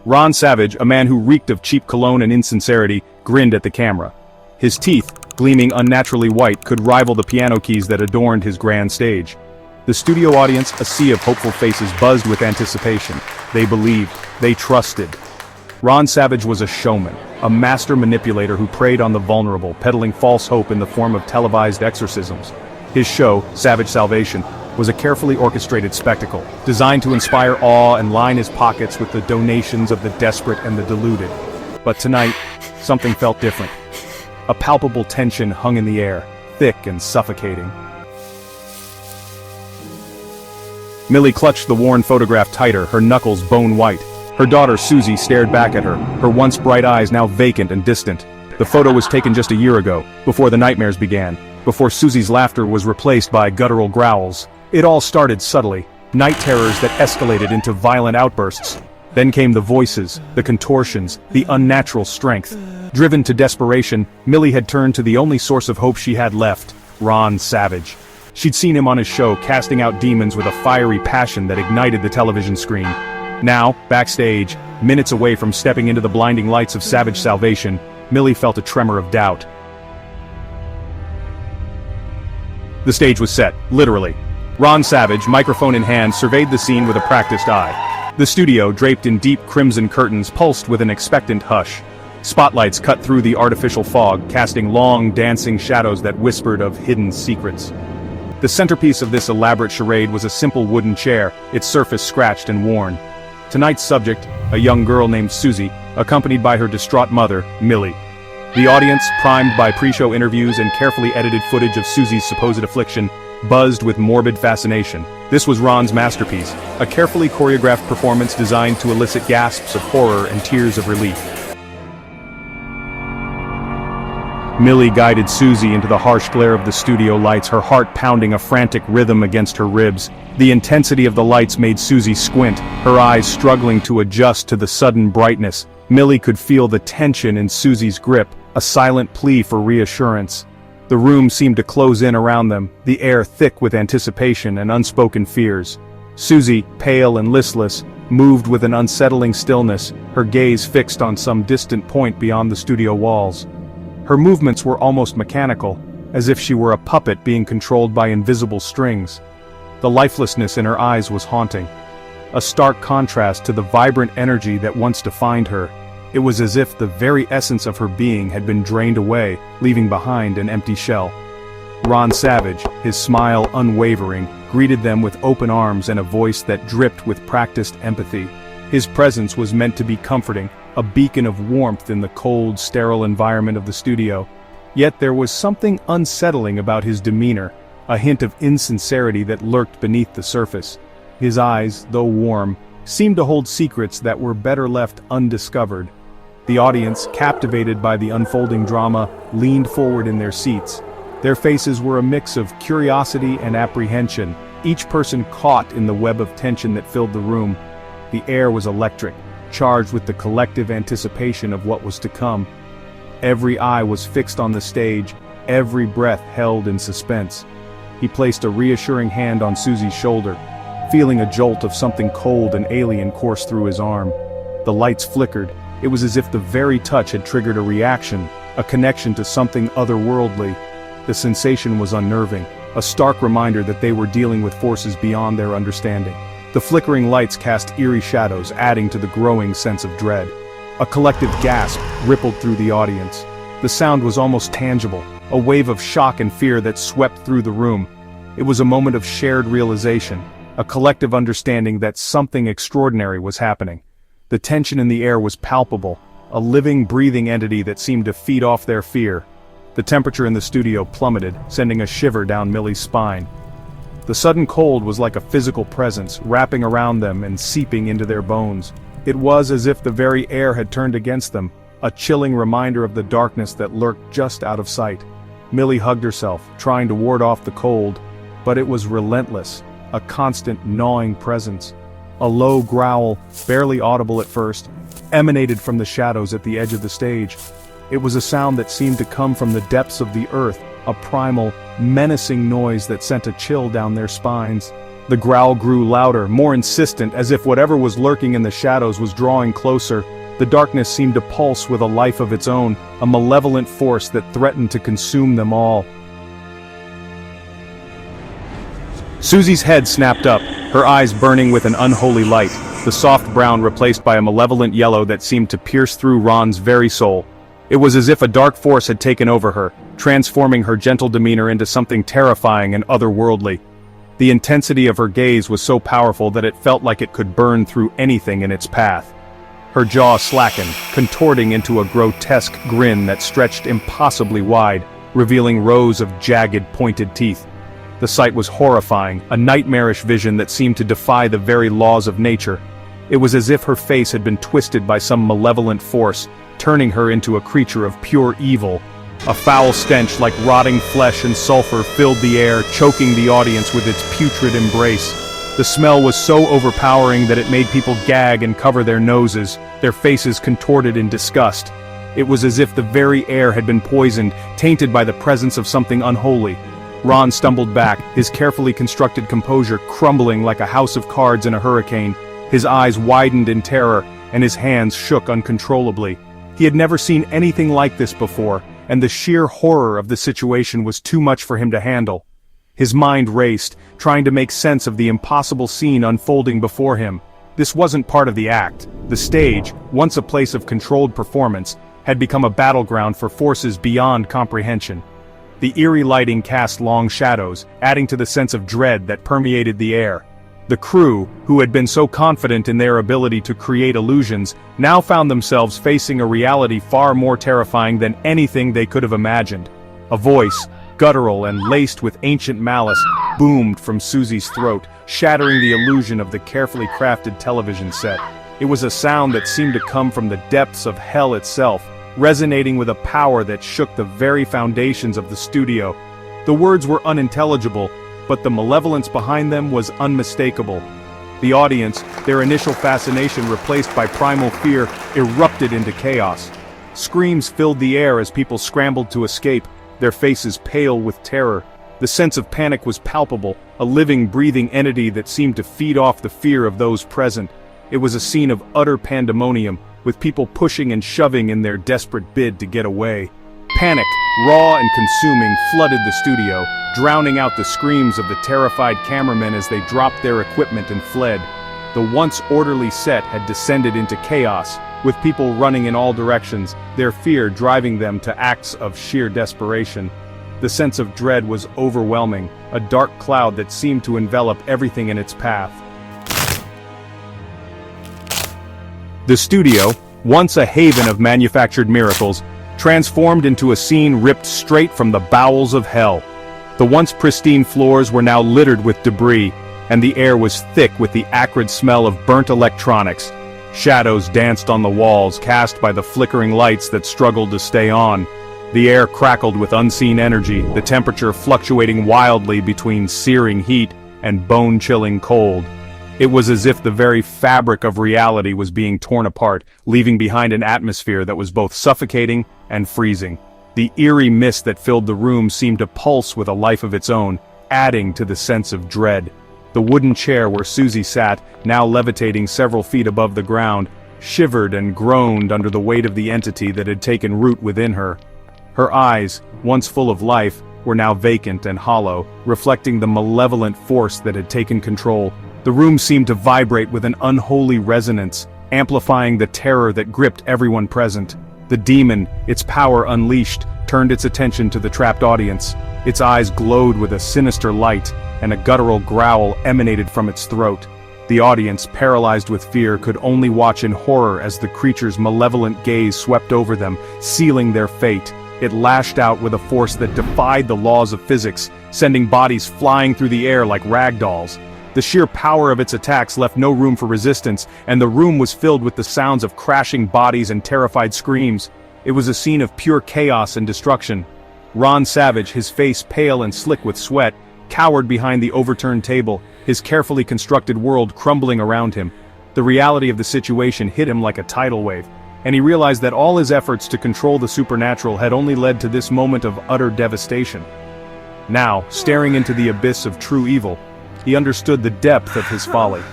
Ron Savage, a man who reeked of cheap cologne and insincerity, grinned at the camera. His teeth, gleaming unnaturally white, could rival the piano keys that adorned his grand stage. The studio audience, a sea of hopeful faces, buzzed with anticipation. They believed. They trusted. Ron Savage was a showman, a master manipulator who preyed on the vulnerable, peddling false hope in the form of televised exorcisms. His show, Savage Salvation, was a carefully orchestrated spectacle, designed to inspire awe and line his pockets with the donations of the desperate and the deluded. But tonight, something felt different. A palpable tension hung in the air, thick and suffocating. Millie clutched the worn photograph tighter, her knuckles bone white. Her daughter Susie stared back at her, her once bright eyes now vacant and distant. The photo was taken just a year ago, before the nightmares began, before Susie's laughter was replaced by guttural growls. It all started subtly, night terrors that escalated into violent outbursts. Then came the voices, the contortions, the unnatural strength. Driven to desperation, Millie had turned to the only source of hope she had left, Ron Savage. She'd seen him on his show casting out demons with a fiery passion that ignited the television screen. Now, backstage, minutes away from stepping into the blinding lights of Savage Salvation, Millie felt a tremor of doubt. The stage was set, literally. Ron Savage, microphone in hand, surveyed the scene with a practiced eye. The studio, draped in deep crimson curtains, pulsed with an expectant hush. Spotlights cut through the artificial fog, casting long, dancing shadows that whispered of hidden secrets. The centerpiece of this elaborate charade was a simple wooden chair, its surface scratched and worn. Tonight's subject, a young girl named Susie, accompanied by her distraught mother, Millie. The audience, primed by pre-show interviews and carefully edited footage of Susie's supposed affliction, buzzed with morbid fascination. This was Ron's masterpiece, a carefully choreographed performance designed to elicit gasps of horror and tears of relief. Millie guided Susie into the harsh glare of the studio lights, her heart pounding a frantic rhythm against her ribs. The intensity of the lights made Susie squint, her eyes struggling to adjust to the sudden brightness. Millie could feel the tension in Susie's grip, a silent plea for reassurance. The room seemed to close in around them, the air thick with anticipation and unspoken fears. Susie, pale and listless, moved with an unsettling stillness, her gaze fixed on some distant point beyond the studio walls. Her movements were almost mechanical, as if she were a puppet being controlled by invisible strings. The lifelessness in her eyes was haunting, a stark contrast to the vibrant energy that once defined her. It was as if the very essence of her being had been drained away, leaving behind an empty shell. Ron Savage, his smile unwavering, greeted them with open arms and a voice that dripped with practiced empathy. His presence was meant to be comforting, a beacon of warmth in the cold, sterile environment of the studio. Yet there was something unsettling about his demeanor, a hint of insincerity that lurked beneath the surface. His eyes, though warm, seemed to hold secrets that were better left undiscovered. The audience, captivated by the unfolding drama, leaned forward in their seats. Their faces were a mix of curiosity and apprehension, each person caught in the web of tension that filled the room. The air was electric, charged with the collective anticipation of what was to come. Every eye was fixed on the stage, every breath held in suspense. He placed a reassuring hand on Susie's shoulder, feeling a jolt of something cold and alien course through his arm. The lights flickered. It was as if the very touch had triggered a reaction, a connection to something otherworldly. The sensation was unnerving, a stark reminder that they were dealing with forces beyond their understanding. The flickering lights cast eerie shadows, adding to the growing sense of dread. A collective gasp rippled through the audience. The sound was almost tangible, a wave of shock and fear that swept through the room. It was a moment of shared realization, a collective understanding that something extraordinary was happening. The tension in the air was palpable, a living, breathing entity that seemed to feed off their fear. The temperature in the studio plummeted, sending a shiver down Millie's spine. The sudden cold was like a physical presence, wrapping around them and seeping into their bones. It was as if the very air had turned against them, a chilling reminder of the darkness that lurked just out of sight. Millie hugged herself, trying to ward off the cold, but it was relentless, a constant gnawing presence. A low growl, barely audible at first, emanated from the shadows at the edge of the stage. It was a sound that seemed to come from the depths of the earth, a primal, menacing noise that sent a chill down their spines. The growl grew louder, more insistent, as if whatever was lurking in the shadows was drawing closer. The darkness seemed to pulse with a life of its own, a malevolent force that threatened to consume them all. Susie's head snapped up, her eyes burning with an unholy light, the soft brown replaced by a malevolent yellow that seemed to pierce through Ron's very soul. It was as if a dark force had taken over her, transforming her gentle demeanor into something terrifying and otherworldly. The intensity of her gaze was so powerful that it felt like it could burn through anything in its path. Her jaw slackened, contorting into a grotesque grin that stretched impossibly wide, revealing rows of jagged, pointed teeth. The sight was horrifying, a nightmarish vision that seemed to defy the very laws of nature. It was as if her face had been twisted by some malevolent force, turning her into a creature of pure evil. A foul stench like rotting flesh and sulfur filled the air, choking the audience with its putrid embrace. The smell was so overpowering that it made people gag and cover their noses, their faces contorted in disgust. It was as if the very air had been poisoned, tainted by the presence of something unholy. Ron stumbled back, his carefully constructed composure crumbling like a house of cards in a hurricane. His eyes widened in terror, and his hands shook uncontrollably. He had never seen anything like this before, and the sheer horror of the situation was too much for him to handle. His mind raced, trying to make sense of the impossible scene unfolding before him. This wasn't part of the act. The stage, once a place of controlled performance, had become a battleground for forces beyond comprehension. The eerie lighting cast long shadows, adding to the sense of dread that permeated the air. The crew, who had been so confident in their ability to create illusions, now found themselves facing a reality far more terrifying than anything they could have imagined. A voice, guttural and laced with ancient malice, boomed from Susie's throat, shattering the illusion of the carefully crafted television set. It was a sound that seemed to come from the depths of hell itself, resonating with a power that shook the very foundations of the studio. The words were unintelligible, but the malevolence behind them was unmistakable. The audience, their initial fascination replaced by primal fear, erupted into chaos. Screams filled the air as people scrambled to escape, their faces pale with terror. The sense of panic was palpable, a living, breathing entity that seemed to feed off the fear of those present. It was a scene of utter pandemonium, with people pushing and shoving in their desperate bid to get away. Panic, raw and consuming, flooded the studio, drowning out the screams of the terrified cameramen as they dropped their equipment and fled. The once orderly set had descended into chaos, with people running in all directions, their fear driving them to acts of sheer desperation. The sense of dread was overwhelming, a dark cloud that seemed to envelop everything in its path. The studio, once a haven of manufactured miracles, transformed into a scene ripped straight from the bowels of hell. The once pristine floors were now littered with debris, and the air was thick with the acrid smell of burnt electronics. Shadows danced on the walls, cast by the flickering lights that struggled to stay on. The air crackled with unseen energy, the temperature fluctuating wildly between searing heat and bone-chilling cold. It was as if the very fabric of reality was being torn apart, leaving behind an atmosphere that was both suffocating and freezing. The eerie mist that filled the room seemed to pulse with a life of its own, adding to the sense of dread. The wooden chair where Susie sat, now levitating several feet above the ground, shivered and groaned under the weight of the entity that had taken root within her. Her eyes, once full of life, were now vacant and hollow, reflecting the malevolent force that had taken control. The room seemed to vibrate with an unholy resonance, amplifying the terror that gripped everyone present. The demon, its power unleashed, turned its attention to the trapped audience. Its eyes glowed with a sinister light, and a guttural growl emanated from its throat. The audience, paralyzed with fear, could only watch in horror as the creature's malevolent gaze swept over them, sealing their fate. It lashed out with a force that defied the laws of physics, sending bodies flying through the air like rag dolls. The sheer power of its attacks left no room for resistance, and the room was filled with the sounds of crashing bodies and terrified screams. It was a scene of pure chaos and destruction. Ron Savage, his face pale and slick with sweat, cowered behind the overturned table, his carefully constructed world crumbling around him. The reality of the situation hit him like a tidal wave, and he realized that all his efforts to control the supernatural had only led to this moment of utter devastation. Now, staring into the abyss of true evil, He understood the depth of his folly.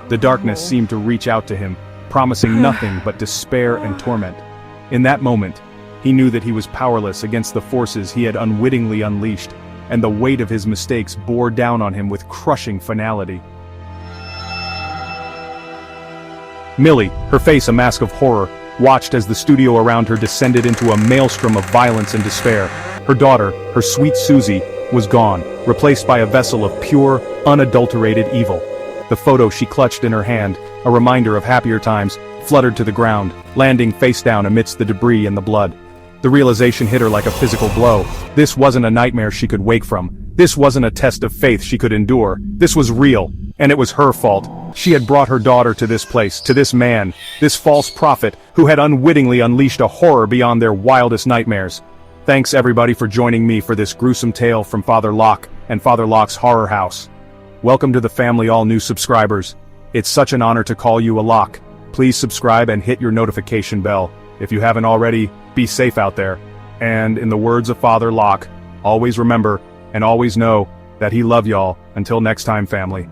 The darkness seemed to reach out to him, promising nothing but despair and torment. In that moment, he knew that he was powerless against the forces he had unwittingly unleashed, and the weight of his mistakes bore down on him with crushing finality. Millie, her face a mask of horror, watched as the studio around her descended into a maelstrom of violence and despair. Her daughter, her sweet Susie, was gone, replaced by a vessel of pure, unadulterated evil. The photo she clutched in her hand, a reminder of happier times, fluttered to the ground, landing face down amidst the debris and the blood. The realization hit her like a physical blow. This wasn't a nightmare she could wake from. This wasn't a test of faith she could endure. This was real, and it was her fault. She had brought her daughter to this place, to this man, this false prophet, who had unwittingly unleashed a horror beyond their wildest nightmares. Thanks everybody for joining me for this gruesome tale from Father Lokk and Father Lokk's Horror House. Welcome to the family, all new subscribers. It's such an honor to call you a Lokk. Please subscribe and hit your notification bell. If you haven't already, be safe out there. And in the words of Father Lokk, always remember and always know that he love y'all. Until next time, family.